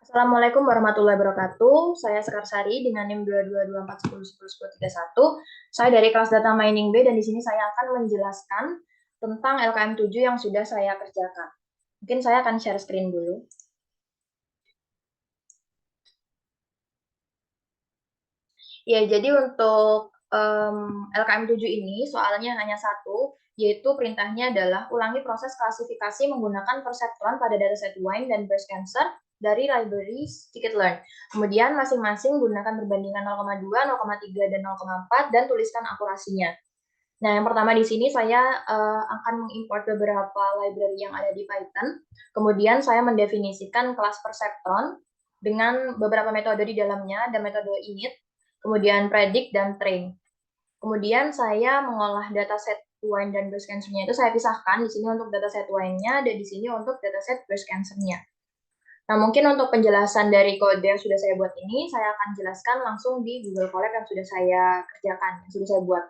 Assalamualaikum warahmatullahi wabarakatuh. Saya Sekarsari dengan NIM 22241011110. Saya dari kelas Data Mining B dan di sini saya akan menjelaskan tentang LKM 7 yang sudah saya kerjakan. Mungkin saya akan share screen dulu. Ya, jadi untuk LKM 7 ini soalnya hanya satu, yaitu perintahnya adalah ulangi proses klasifikasi menggunakan perseptron pada dataset wine dan breast cancer dari library scikit-learn. Kemudian masing-masing gunakan perbandingan 0,2, 0,3, dan 0,4 dan tuliskan akurasinya. Nah, yang pertama di sini saya akan mengimport beberapa library yang ada di Python. Kemudian saya mendefinisikan kelas perseptron dengan beberapa metode di dalamnya, ada metode init, kemudian predict, dan train. Kemudian saya mengolah dataset wine dan breast cancer-nya itu saya pisahkan di sini untuk dataset wine-nya dan di sini untuk dataset breast cancer-nya. Nah, mungkin untuk penjelasan dari kode yang sudah saya buat ini, saya akan jelaskan langsung di Google Colab yang sudah saya kerjakan, yang sudah saya buat.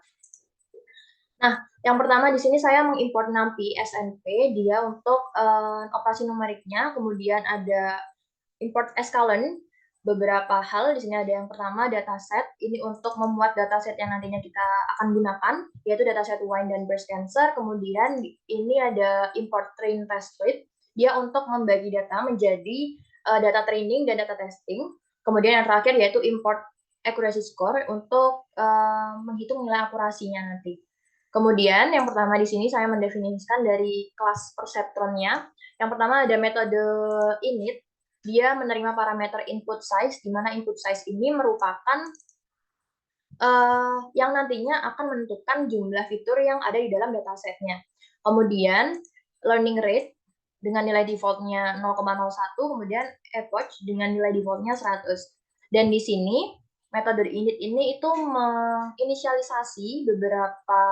Nah, yang pertama di sini saya mengimport NumPy SNP, dia untuk operasi numeriknya, kemudian ada import sklearn, beberapa hal. Di sini ada yang pertama dataset, ini untuk memuat dataset yang nantinya kita akan gunakan, yaitu dataset wine dan breast cancer. Kemudian ini ada import train test suite, dia untuk membagi data menjadi data training dan data testing. Kemudian yang terakhir yaitu import accuracy score untuk menghitung nilai akurasinya nanti. Kemudian yang pertama di sini saya mendefinisikan dari kelas perseptronnya. Yang pertama ada metode init, dia menerima parameter input size, di mana input size ini merupakan yang nantinya akan menentukan jumlah fitur yang ada di dalam datasetnya. Kemudian learning rate dengan nilai defaultnya 0,01, kemudian epoch dengan nilai defaultnya 100. Dan di sini metode init ini itu menginisialisasi beberapa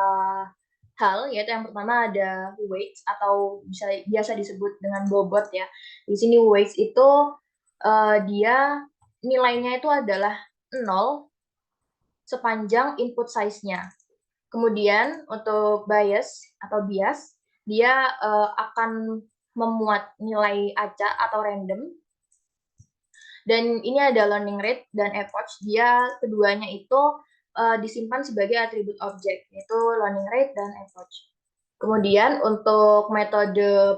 hal, yaitu yang pertama ada weights atau biasa disebut dengan bobot ya. Di sini weights itu dia nilainya itu adalah 0 sepanjang input size-nya. Kemudian untuk bias atau bias, dia akan memuat nilai acak atau random. Dan ini ada learning rate dan epoch, dia keduanya itu disimpan sebagai atribut objek, yaitu learning rate dan epoch. Kemudian untuk metode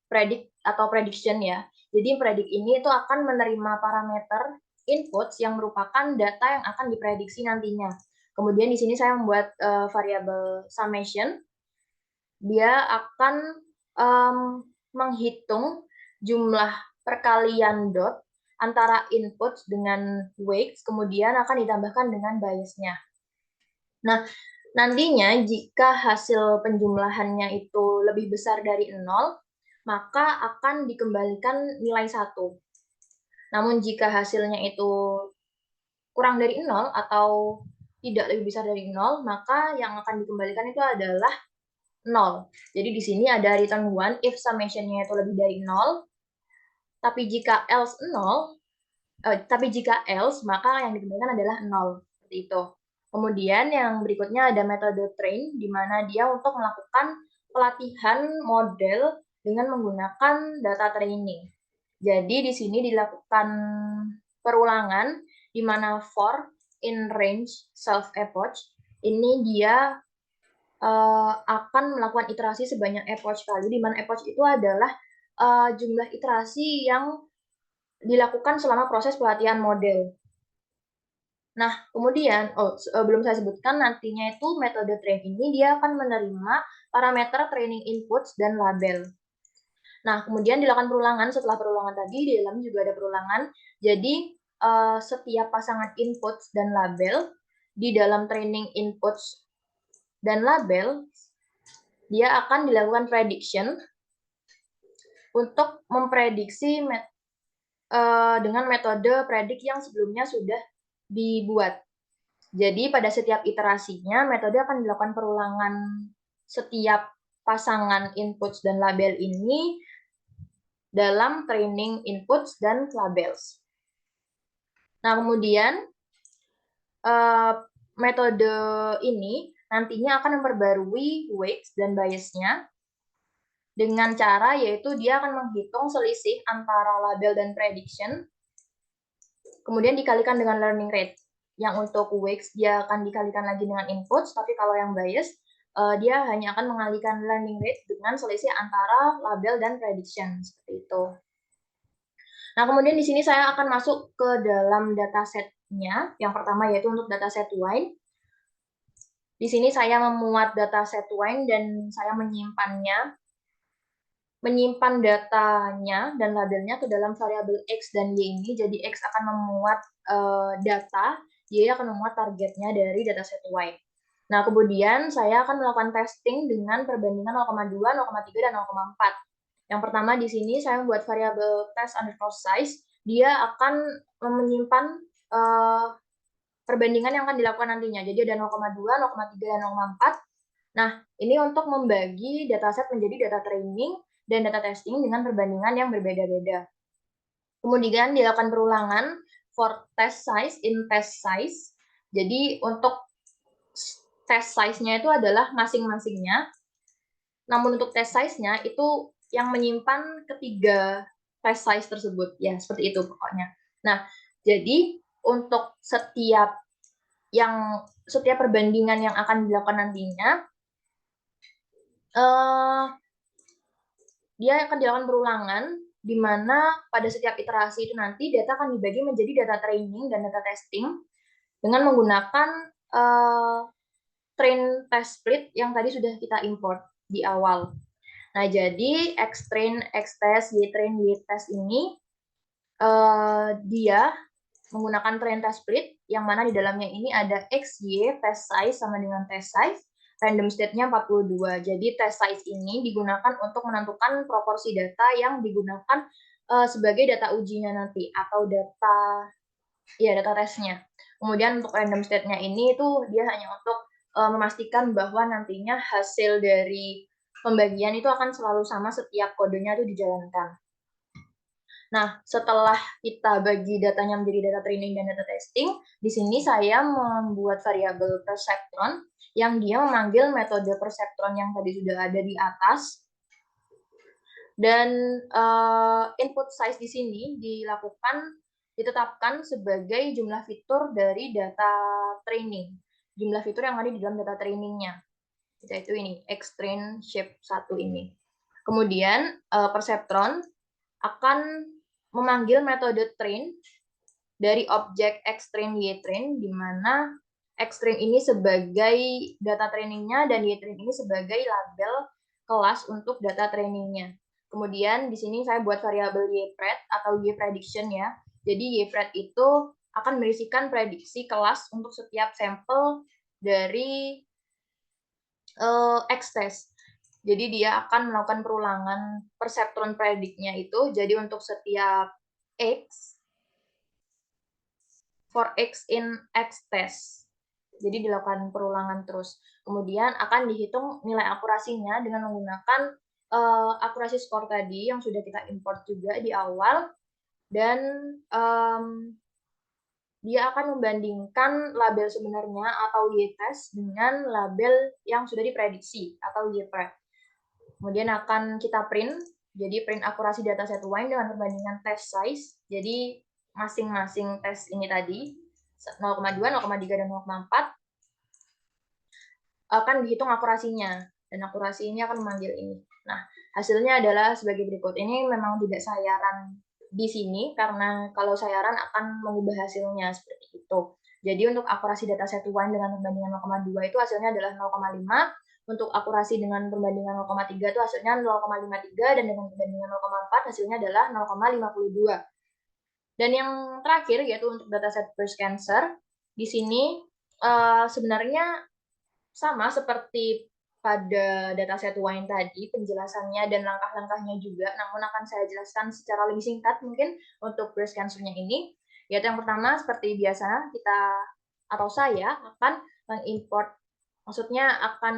predict atau prediction ya. Jadi predict ini itu akan menerima parameter inputs yang merupakan data yang akan diprediksi nantinya. Kemudian di sini saya membuat variabel summation. Dia akan menghitung jumlah perkalian dot antara input dengan weights, kemudian akan ditambahkan dengan biasnya. Nah, nantinya jika hasil penjumlahannya itu lebih besar dari 0, maka akan dikembalikan nilai 1. Namun jika hasilnya itu kurang dari 0 atau tidak lebih besar dari 0, maka yang akan dikembalikan itu adalah 0. Jadi di sini ada return 1 if summation-nya itu lebih dari 0, tapi jika else 0, maka yang dikembalikan adalah 0. Seperti itu. Kemudian yang berikutnya ada metode train, di mana dia untuk melakukan pelatihan model dengan menggunakan data training. Jadi di sini dilakukan perulangan, di mana for in range self epoch, ini dia akan melakukan iterasi sebanyak epoch kali, di mana epoch itu adalah jumlah iterasi yang dilakukan selama proses pelatihan model. Nah, kemudian, belum saya sebutkan, nantinya itu metode train ini dia akan menerima parameter training inputs dan label. Nah, kemudian dilakukan perulangan, setelah perulangan tadi, di dalam juga ada perulangan, jadi setiap pasangan inputs dan label, di dalam training inputs dan label, dia akan dilakukan prediction untuk memprediksi dengan metode predict yang sebelumnya sudah dibuat. Jadi pada setiap iterasinya, metode akan dilakukan perulangan setiap pasangan inputs dan label ini dalam training inputs dan labels. Nah, kemudian metode ini nantinya akan memperbarui weights dan biasnya. dengan cara yaitu dia akan menghitung selisih antara label dan prediction, kemudian dikalikan dengan learning rate. Yang untuk weights dia akan dikalikan lagi dengan inputs, tapi kalau yang bias dia hanya akan mengalihkan learning rate dengan selisih antara label dan prediction, seperti itu. Nah, kemudian di sini saya akan masuk ke dalam dataset-nya. Yang pertama yaitu untuk dataset wine. Di sini saya memuat dataset wine dan saya menyimpan datanya dan labelnya ke dalam variabel X dan Y ini. Jadi X akan memuat data, Y akan memuat targetnya dari dataset Y. Nah, kemudian saya akan melakukan testing dengan perbandingan 0,2, 0,3, dan 0,4. Yang pertama di sini saya membuat variabel test underscore size. Dia akan menyimpan perbandingan yang akan dilakukan nantinya. Jadi ada 0,2, 0,3, dan 0,4. Nah, ini untuk membagi dataset menjadi data training dan data testing dengan perbandingan yang berbeda-beda. Kemudian dilakukan perulangan for test size in test size. Jadi untuk test size-nya itu adalah masing-masingnya. Namun untuk test size-nya itu yang menyimpan ketiga test size tersebut. Ya, seperti itu pokoknya. Nah, jadi untuk setiap perbandingan yang akan dilakukan nantinya, dia akan dilakukan perulangan, di mana pada setiap iterasi itu nanti data akan dibagi menjadi data training dan data testing dengan menggunakan train test split yang tadi sudah kita import di awal. Nah, jadi X-train, X-test, Y-train, Y-test ini dia menggunakan train test split yang mana di dalamnya ini ada X, Y, test size sama dengan test size, random state-nya 42. Jadi test size ini digunakan untuk menentukan proporsi data yang digunakan sebagai data ujinya nanti atau data tesnya. Kemudian untuk random state-nya ini itu dia hanya untuk memastikan bahwa nantinya hasil dari pembagian itu akan selalu sama setiap kodenya itu dijalankan. Nah, setelah kita bagi datanya menjadi data training dan data testing, di sini saya membuat variabel perceptron yang dia memanggil metode perceptron yang tadi sudah ada di atas. Dan input size di sini ditetapkan sebagai jumlah fitur dari data training. Jumlah fitur yang ada di dalam data trainingnya. Yaitu ini, X-train shape 1 ini. Kemudian perceptron akan memanggil metode train dari objek X-train, Y-train, di mana X-train ini sebagai data trainingnya dan Y-train ini sebagai label kelas untuk data trainingnya. Kemudian di sini saya buat variabel Y-pred atau Y-prediction ya. Jadi Y-pred itu akan berisikan prediksi kelas untuk setiap sampel dari X-test. Jadi dia akan melakukan perulangan perceptron predictnya itu. Jadi untuk setiap X, for X in X test. Jadi dilakukan perulangan terus. Kemudian akan dihitung nilai akurasinya dengan menggunakan akurasi skor tadi yang sudah kita import juga di awal. Dan dia akan membandingkan label sebenarnya atau Y-test dengan label yang sudah diprediksi atau Y-pred. Kemudian akan kita print, jadi print akurasi dataset wine dengan perbandingan test size. Jadi masing-masing tes ini tadi 0,2, 0,3, dan 0,4 akan dihitung akurasinya, dan akurasi ini akan memanggil ini. Nah, hasilnya adalah sebagai berikut. Ini memang tidak saya run di sini karena kalau saya run akan mengubah hasilnya seperti itu. Jadi untuk akurasi dataset wine dengan perbandingan 0,2 itu hasilnya adalah 0,5. Untuk akurasi dengan perbandingan 0,3 itu hasilnya 0,53 dan dengan perbandingan 0,4 hasilnya adalah 0,52. Dan yang terakhir yaitu untuk dataset breast cancer, di sini sebenarnya sama seperti pada dataset wine tadi, penjelasannya dan langkah-langkahnya juga, namun akan saya jelaskan secara lebih singkat mungkin untuk breast cancer-nya ini. Yaitu yang pertama, seperti biasa, saya akan mengimport, maksudnya akan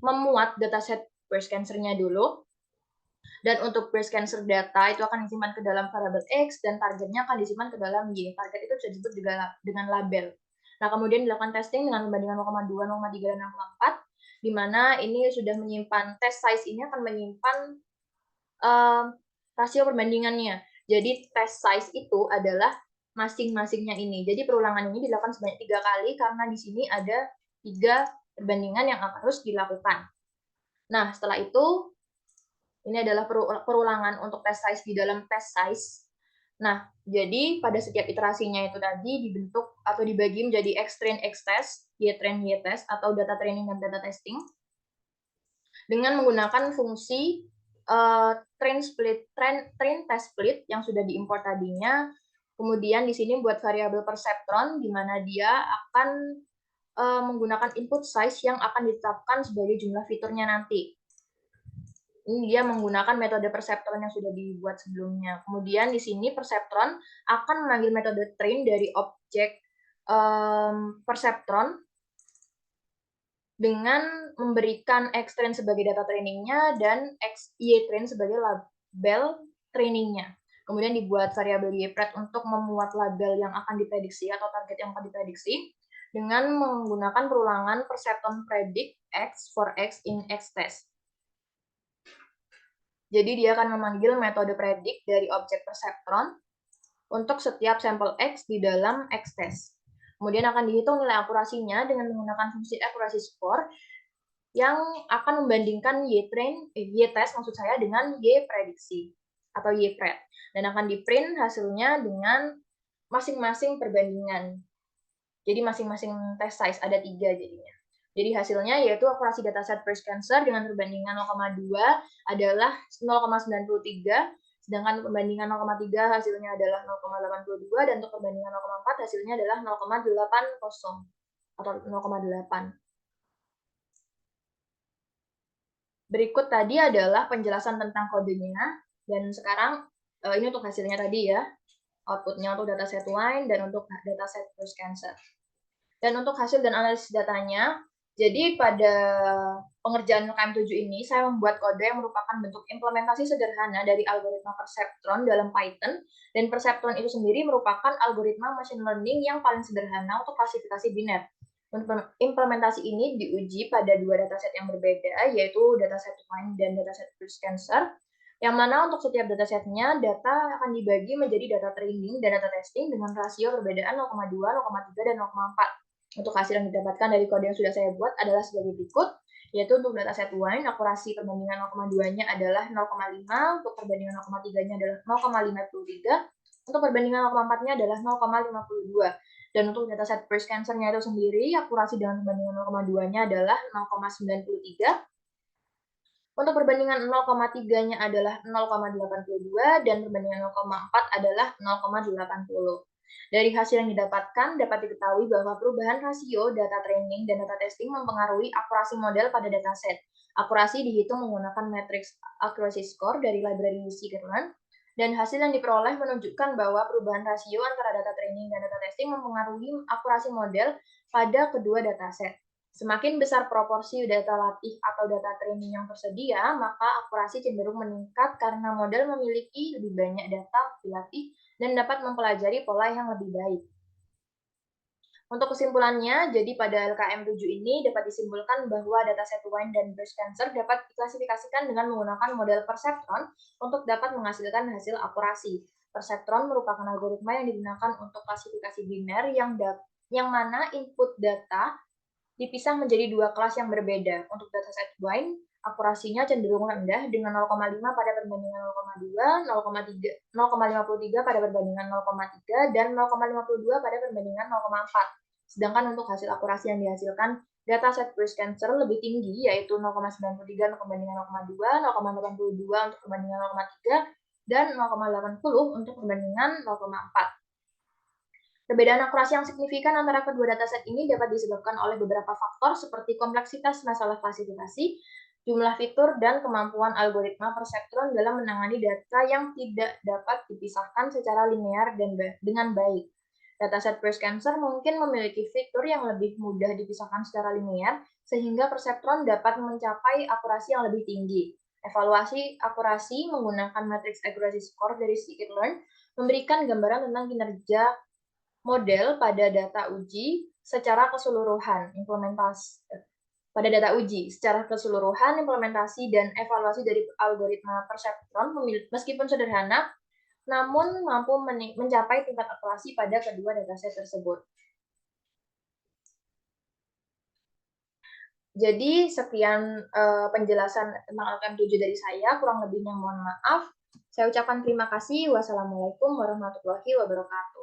memuat dataset breast cancer-nya dulu. Dan untuk breast cancer data itu akan disimpan ke dalam variabel X dan targetnya akan disimpan ke dalam Y. Target itu bisa disebut juga dengan label. Nah, kemudian dilakukan testing dengan perbandingan 0,2, 0,3, dan 0,4, di mana ini sudah menyimpan test size ini akan menyimpan rasio perbandingannya. Jadi test size itu adalah masing-masingnya ini. Jadi perulangan ini dilakukan sebanyak 3 kali karena di sini ada 3 perbandingan yang harus dilakukan. Nah, setelah itu ini adalah perulangan untuk test size di dalam test size. Nah, jadi pada setiap iterasinya itu tadi dibentuk atau dibagi menjadi X-train, X-test, Y-train, Y-test, atau data training dan data testing dengan menggunakan fungsi train test split yang sudah diimport tadinya. Kemudian di sini buat variabel perceptron di mana dia akan menggunakan input size yang akan ditetapkan sebagai jumlah fiturnya nanti. Ini dia menggunakan metode perceptron yang sudah dibuat sebelumnya. Kemudian di sini perceptron akan memanggil metode train dari objek perceptron dengan memberikan X-train sebagai data trainingnya dan Y-train sebagai label trainingnya. Kemudian dibuat variabel Y-pred untuk memuat label yang akan diprediksi atau target yang akan diprediksi dengan menggunakan perulangan perceptron predict X for X in X-test. Jadi dia akan memanggil metode predict dari objek perceptron untuk setiap sampel X di dalam X-test. Kemudian akan dihitung nilai akurasinya dengan menggunakan fungsi accuracy score yang akan membandingkan Y-test maksud saya dengan Y-prediksi atau Y-pred. Dan akan di-print hasilnya dengan masing-masing perbandingan. Jadi masing-masing test size ada 3 jadinya. Jadi hasilnya yaitu akurasi dataset breast cancer dengan perbandingan 0,2 adalah 0,93, sedangkan perbandingan 0,3 hasilnya adalah 0,82, dan untuk perbandingan 0,4 hasilnya adalah 0,80 atau 0,8. Berikut tadi adalah penjelasan tentang kodenya, dan sekarang ini untuk hasilnya tadi ya, outputnya untuk dataset wine dan untuk dataset breast cancer. Dan untuk hasil dan analisis datanya, jadi pada pengerjaan LKM 7 ini, saya membuat kode yang merupakan bentuk implementasi sederhana dari algoritma perceptron dalam Python, dan perceptron itu sendiri merupakan algoritma machine learning yang paling sederhana untuk klasifikasi biner. Implementasi ini diuji pada 2 dataset yang berbeda, yaitu dataset wine dan dataset breast cancer, yang mana untuk setiap datasetnya, data akan dibagi menjadi data training dan data testing dengan rasio perbedaan 0,2, 0,3, dan 0,4. Untuk hasil yang didapatkan dari kode yang sudah saya buat adalah sebagai berikut, yaitu untuk dataset wine, akurasi perbandingan 0,2-nya adalah 0,5, untuk perbandingan 0,3-nya adalah 0,53, untuk perbandingan 0,4-nya adalah 0,52. Dan untuk dataset breast cancer-nya itu sendiri, akurasi dengan perbandingan 0,2-nya adalah 0,93, untuk perbandingan 0,3-nya adalah 0,82, dan perbandingan 0,4 adalah 0,80. Dari hasil yang didapatkan, dapat diketahui bahwa perubahan rasio data training dan data testing mempengaruhi akurasi model pada dataset. Akurasi dihitung menggunakan matriks accuracy score dari library scikit-learn, dan hasil yang diperoleh menunjukkan bahwa perubahan rasio antara data training dan data testing mempengaruhi akurasi model pada kedua dataset. Semakin besar proporsi data latih atau data training yang tersedia, maka akurasi cenderung meningkat karena model memiliki lebih banyak data dilatih dan dapat mempelajari pola yang lebih baik. Untuk kesimpulannya, jadi pada LKM 7 ini dapat disimpulkan bahwa dataset wine dan breast cancer dapat diklasifikasikan dengan menggunakan model perceptron untuk dapat menghasilkan hasil akurasi. Perceptron merupakan algoritma yang digunakan untuk klasifikasi biner yang mana input data dipisah menjadi 2 kelas yang berbeda. Untuk dataset wine, akurasinya cenderung rendah dengan 0,5 pada perbandingan 0,2, 0,53 pada perbandingan 0,3, dan 0,52 pada perbandingan 0,4. Sedangkan untuk hasil akurasi yang dihasilkan dataset breast cancer lebih tinggi, yaitu 0,93 untuk perbandingan 0,2, 0,82 untuk perbandingan 0,3, dan 0,80 untuk perbandingan 0,4. Perbedaan akurasi yang signifikan antara kedua dataset ini dapat disebabkan oleh beberapa faktor seperti kompleksitas masalah klasifikasi, jumlah fitur, dan kemampuan algoritma perceptron dalam menangani data yang tidak dapat dipisahkan secara linear dan dengan baik. Dataset breast cancer mungkin memiliki fitur yang lebih mudah dipisahkan secara linear, sehingga perceptron dapat mencapai akurasi yang lebih tinggi. Evaluasi akurasi menggunakan matriks accuracy score dari scikit-learn memberikan gambaran tentang kinerja model pada data uji secara keseluruhan. pada data uji. Secara keseluruhan, implementasi dan evaluasi dari algoritma perseptron meskipun sederhana, namun mampu mencapai tingkat akurasi pada kedua dataset tersebut. Jadi sekian penjelasan tentang LKM7 dari saya, kurang lebihnya mohon maaf. Saya ucapkan terima kasih. Wassalamualaikum warahmatullahi wabarakatuh.